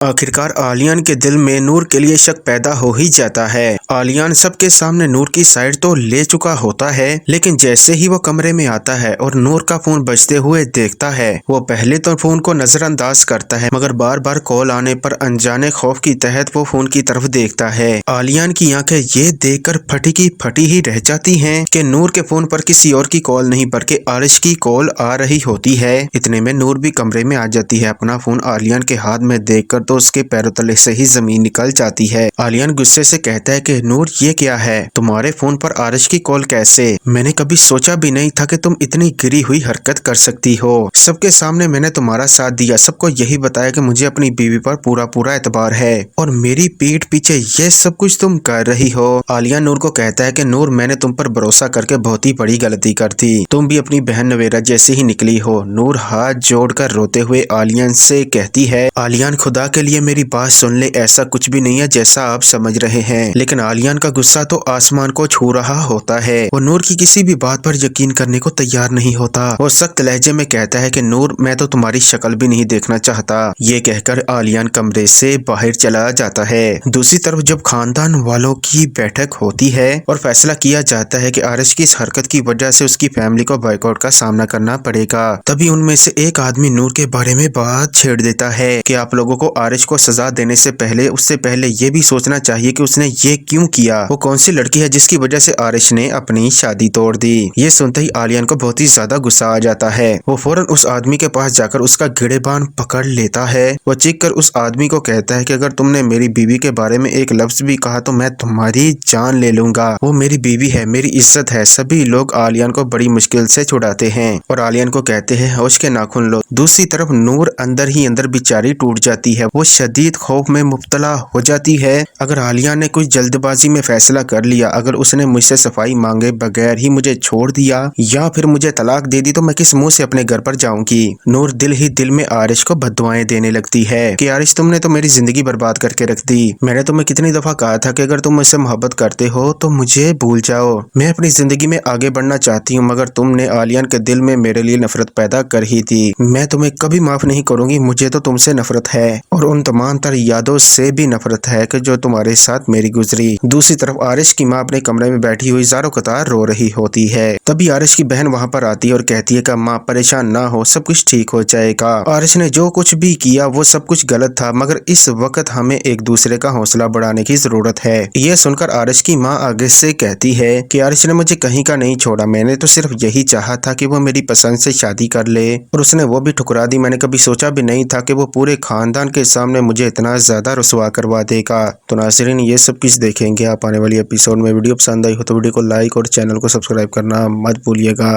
आखिरकार आलियान के दिल में नूर के लिए शक पैदा हो ही जाता है। आलियान सबके सामने नूर की साइड तो ले चुका होता है, लेकिन जैसे ही वो कमरे में आता है और नूर का फोन बजते हुए देखता है, वो पहले तो फोन को नजरअंदाज करता है, मगर बार बार कॉल आने पर अनजाने खौफ की तहत वो फोन की तरफ देखता है। आलियान की आंखें ये देखकर फटी की फटी ही रह जाती हैं कि नूर के फोन पर किसी और की कॉल नहीं बल्कि आरिश की कॉल आ रही होती है। इतने में नूर भी कमरे में आ जाती है। अपना फोन आलियान के हाथ में देखकर तो उसके पैरों तले से ही जमीन निकल जाती है। आलियान गुस्से से कहता है कि नूर ये क्या है, तुम्हारे फोन पर आरिश की कॉल कैसे? मैंने कभी सोचा भी नहीं था कि तुम इतनी गिरी हुई हरकत कर सकती हो। सबके सामने मैंने तुम्हारा साथ दिया, सबको यही बताया कि मुझे अपनी बीवी पर पूरा पूरा एतबार है और मेरी पीठ पीछे ये सब कुछ तुम कर रही हो। आलियान नूर को कहता है कि नूर मैंने तुम पर भरोसा करके बहुत ही बड़ी गलती कर दी, तुम भी अपनी बहन नवेरा जैसी ही निकली हो। नूर हाथ जोड़कर रोते हुए आलियान से कहती है, आलियान खुदा के लिए मेरी बात सुन ले, ऐसा कुछ भी नहीं है जैसा आप समझ रहे हैं। लेकिन आलियान का गुस्सा तो आसमान को छू रहा होता है। वो नूर की किसी भी बात पर यकीन करने को तैयार नहीं होता। वो सख्त लहजे में कहता है कि नूर मैं तो तुम्हारी शक्ल भी नहीं देखना चाहता। ये कहकर आलियान कमरे से बाहर चला जाता है। दूसरी तरफ जब खानदान वालों की बैठक होती है और फैसला किया जाता है कि आरिश की इस हरकत की वजह से उसकी फैमिली को बॉयकॉट का सामना करना पड़ेगा, तभी उनमें से एक आदमी नूर के बारे में बात छेड़ देता है कि आप लोगों को आरिश को सजा देने से पहले उससे पहले ये भी सोचना चाहिए कि उसने ये क्यों किया। वो कौन सी लड़की है जिसकी वजह से आरिश ने अपनी शादी तोड़ दी। ये सुनते ही आलियान को बहुत ही ज्यादा गुस्सा आ जाता है। वो फौरन उस आदमी के पास जाकर उसका गिड़ेबान पकड़ लेता है। वो चीख कर उस आदमी को कहता है कि अगर तुमने मेरी बीवी के बारे में एक लफ्ज भी कहा तो मैं तुम्हारी जान ले लूंगा। वो मेरी बीवी है, मेरी इज्जत है। सभी लोग आलियान को बड़ी मुश्किल से छुड़ाते हैं और आलियान को कहते हैं होश के नाखून लो। दूसरी तरफ नूर अंदर ही अंदर बेचारी टूट जाती है। वो शदीद खौफ में मुब्तला हो जाती है। अगर आलिया ने कुछ जल्दबाजी में फैसला कर लिया, अगर उसने मुझसे सफाई मांगे बगैर ही मुझे छोड़ दिया या फिर मुझे तलाक दे दी तो मैं किस मुंह से अपने घर पर जाऊंगी। नूर दिल ही दिल में आरिश को बद्दुआएं देने लगती है कि आरिश तुमने तो मेरी जिंदगी बर्बाद करके रख दी। मैंने तुम्हें कितनी दफा कहा था कि अगर तुम मुझसे मोहब्बत करते हो तो मुझे भूल जाओ। मैं अपनी जिंदगी में आगे बढ़ना चाहती हूँ, मगर तुमने आलियान के दिल में मेरे लिए नफरत पैदा कर ही दी। मैं तुम्हें कभी माफ नहीं करूंगी। मुझे तो तुमसे नफरत है और उन तमाम तर यादों से भी नफरत है कि जो तुम्हारे साथ मेरी गुजरी। दूसरी तरफ आरिश की माँ अपने कमरे में बैठी हुई ज़ारो कतार रो रही होती है। तभी आरिश की बहन वहाँ पर आती है और कहती है कि माँ परेशान ना हो, सब कुछ ठीक हो जाएगा। आरिश ने जो कुछ भी किया वो सब कुछ गलत था, मगर इस वक्त हमें एक दूसरे का हौसला बढ़ाने की जरूरत है। यह सुनकर आरिश की माँ आगे से कहती है कि आरिश ने मुझे कहीं का नहीं छोड़ा, मैंने तो सिर्फ यही चाहा था कि वो मेरी पसंद से शादी कर ले और उसने वो भी ठुकरा दी। मैंने कभी सोचा भी नहीं था कि वो पूरे खानदान के सामने मुझे इतना ज्यादा रुसवा करवा देगा। तो नाज़रीन ये सब कुछ देखेंगे आप आने वाली एपिसोड में। वीडियो पसंद आई हो तो वीडियो को लाइक और चैनल को सब्सक्राइब करना मत भूलिएगा।